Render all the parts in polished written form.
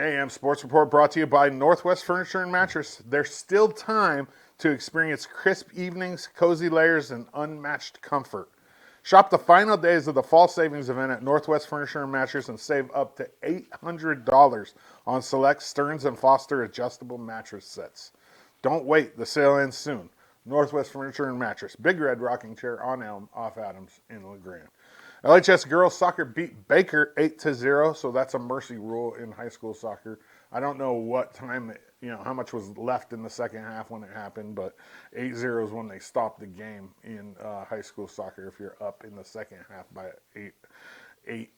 AM Sports Report brought to you by Northwest Furniture and Mattress. There's still time to experience crisp evenings, cozy layers, and unmatched comfort. Shop the final days of the fall savings event at Northwest Furniture and Mattress and save up to $800 on select Stearns & Foster adjustable mattress sets. Don't wait, the sale ends soon. Northwest Furniture and Mattress, Big Red Rocking Chair on Elm, off Adams in LeGrand. LHS girls soccer beat Baker 8-0, so that's a mercy rule in high school soccer. I don't know what time, how much was left in the second half when it happened, but 8-0 is when they stopped the game in high school soccer if you're up in the second half by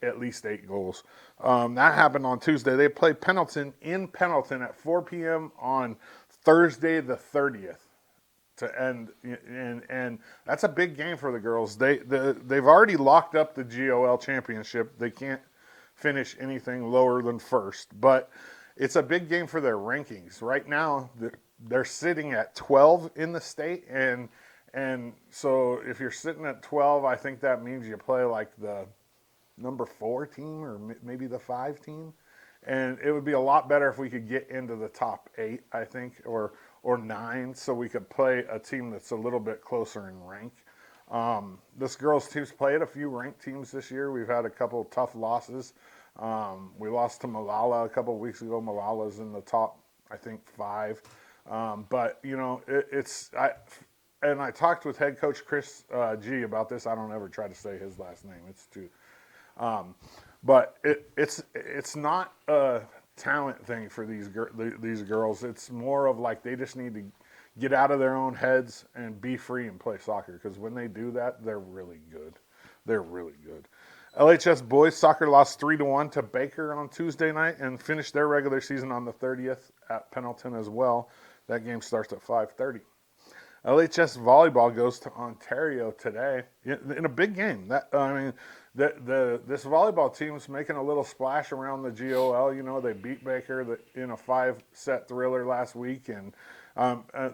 at least 8 goals. That happened on Tuesday. They played Pendleton in Pendleton at 4 p.m. on Thursday the 30th. To end, and that's a big game for the girls. They've already locked up the GOL championship. They can't finish anything lower than first, but it's a big game for their rankings. Right now, they're sitting at 12 in the state, and so if you're sitting at 12, I think that means you play like the number 4 team or maybe the 5 team, and it would be a lot better if we could get into the top 8, I think, or 9, so we could play a team that's a little bit closer in rank. This girls' team's played a few ranked teams this year. We've had a couple of tough losses. We lost to Malala a couple of weeks ago. Malala's in the top, I think, 5. But, I talked with head coach Chris G about this. I don't ever try to say his last name. It's too... but it's not a talent thing for these girls. It's more of like they just need to get out of their own heads and be free and play soccer, because when they do that, they're really good. They're really good. LHS boys soccer lost 3-1 to Baker on Tuesday night and finished their regular season on the 30th at Pendleton as well. That game starts at 5:30. LHS volleyball goes to Ontario today in a big game. This volleyball team's making a little splash around the GOL. They beat Baker in a 5-set thriller last week, and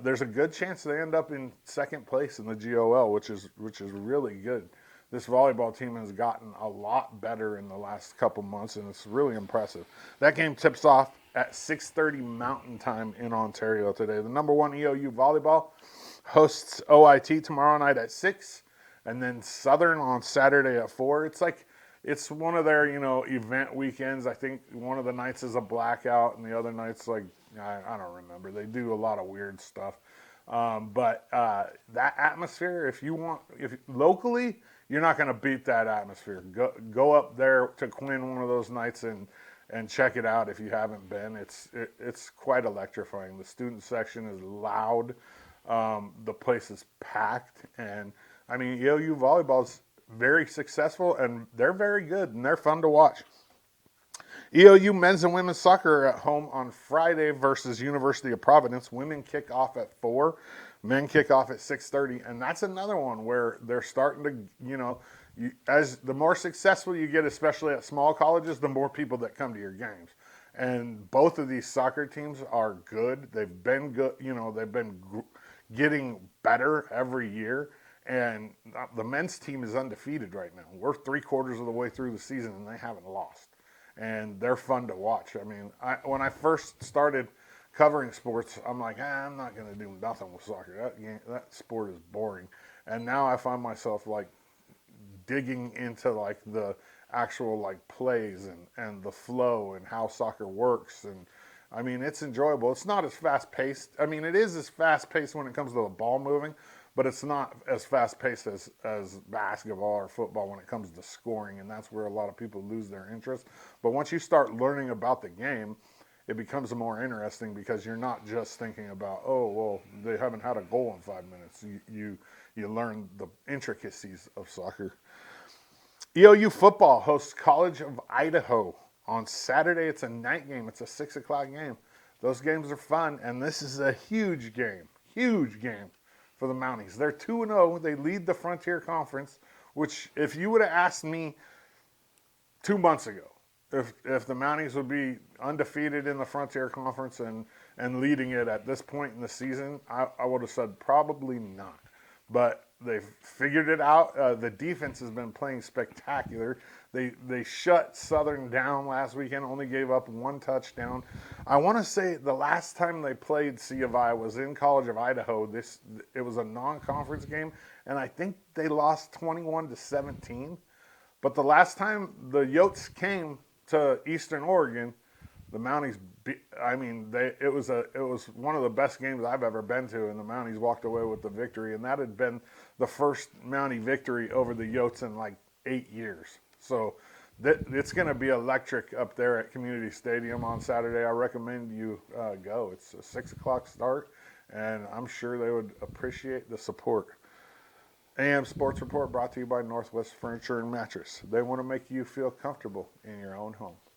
there's a good chance they end up in second place in the GOL, which is really good. This volleyball team has gotten a lot better in the last couple months, and it's really impressive. That game tips off at 6:30 Mountain Time in Ontario today. The number 1 EOU volleyball hosts OIT tomorrow night at 6, and then Southern on Saturday at 4. It's one of their, event weekends. I think one of the nights is a blackout, and the other night's I don't remember. They do a lot of weird stuff. But that atmosphere, if locally, you're not going to beat that atmosphere. Go up there to Quinn one of those nights and check it out if you haven't been. It's quite electrifying. The student section is loud. The place is packed, and EOU volleyball's very successful, and they're very good, and they're fun to watch. EOU men's and women's soccer are at home on Friday versus University of Providence. Women kick off at 4, men kick off at 6:30, and that's another one where they're starting to, as the more successful you get, especially at small colleges, the more people that come to your games. And both of these soccer teams are good. They've been good, they've been getting better every year, and the men's team is undefeated right now. We're 3/4 of the way through the season, and they haven't lost, and they're fun to watch. When I first started covering sports, I'm like, I'm not going to do nothing with soccer. That sport is boring. And now I find myself digging into the actual plays and the flow and how soccer works, and it's enjoyable. It's not as fast-paced. It is as fast-paced when it comes to the ball moving, but it's not as fast-paced as basketball or football when it comes to scoring, and that's where a lot of people lose their interest. But once you start learning about the game, it becomes more interesting, because you're not just thinking about, they haven't had a goal in 5 minutes. You learn the intricacies of soccer. EOU football hosts College of Idaho on Saturday. It's a night game. It's a 6 o'clock game. Those games are fun, and this is a huge game for the Mounties. They're 2-0. They lead the Frontier Conference, which if you would have asked me 2 months ago if the Mounties would be undefeated in the Frontier Conference and leading it at this point in the season, I would have said probably not. But they've figured it out. The defense has been playing spectacular. They shut Southern down last weekend. Only gave up one touchdown. I want to say the last time they played C of I was in College of Idaho. It was a non-conference game, and I think they lost 21-17. But the last time the Yotes came to Eastern Oregon, the Mounties. It was one of the best games I've ever been to, and the Mounties walked away with the victory. And that had been the first Mountie victory over the Yotes in like 8 years. So it's going to be electric up there at Community Stadium on Saturday. I recommend you go. It's a 6 o'clock start, and I'm sure they would appreciate the support. AM Sports Report brought to you by Northwest Furniture and Mattress. They want to make you feel comfortable in your own home.